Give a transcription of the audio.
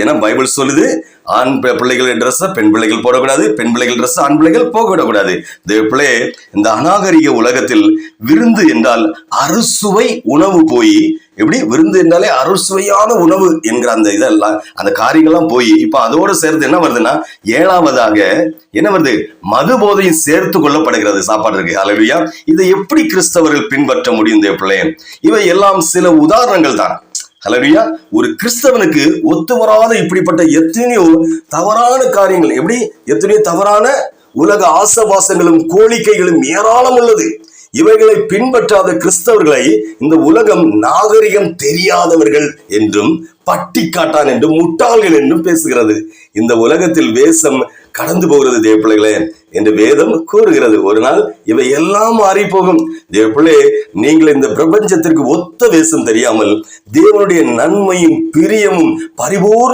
ஏன்னா பைபிள் சொல்லுது, ஆண் பிள்ளைகள் ட்ரெஸ் பெண் பிள்ளைகள் போடக்கூடாது, பெண் பிள்ளைகள் ட்ரெஸ் ஆண் பிள்ளைகள் போக விடக்கூடாது. தேவப்பிள்ளை, இந்த அநாகரிக உலகத்தில் விருந்து என்றால் அறுசுவை உணவு போய், எப்படி விருந்து என்றாலே அறுசுவையான உணவு என்கிற அந்த இதெல்லாம், அந்த காரியங்கள்லாம் போய் இப்ப அதோடு சேர்த்து என்ன வருதுன்னா, 7வதாக என்ன வருது, மது போதையும் சேர்த்து கொள்ளப்படுகிறது சாப்பாடு இருக்கு. அல்லேலூயா. இதை எப்படி கிறிஸ்தவர்கள் பின்பற்ற முடியும் தேவப்பிள்ளை? இவை எல்லாம் சில உதாரணங்கள் தான். அல்லேலூயா. ஒரு கிறிஸ்தவனுக்கு ஒத்து வராத இப்படிப்பட்ட எத்தனையோ தவறான காரியங்கள், எப்படி எத்தனையோ தவறான உலக ஆசபாசங்களும் கோரிக்கைகளும் ஏராளம் உள்ளது. இவைகளை பின்பற்றாத கிறிஸ்தவர்களை இந்த உலகம் நாகரிகம் தெரியாதவர்கள் என்றும், பட்டிக்காட்டான் என்றும், முட்டாள்கள் என்றும் பேசுகிறது. இந்த உலகத்தில் வேஷம் கடந்து போகிறது தேவப்பிள்ளைகளே என்று வேதம் கூறுகிறது. ஒரு நாள் இவை எல்லாம் மாறி போகும். தேவப்பிள்ளை, நீங்கள் இந்த பிரபஞ்சத்திற்கு ஒத்த வேஷம் தெரியாமல் தேவனுடைய நன்மையும் பிரியமும் பரிபூர்ண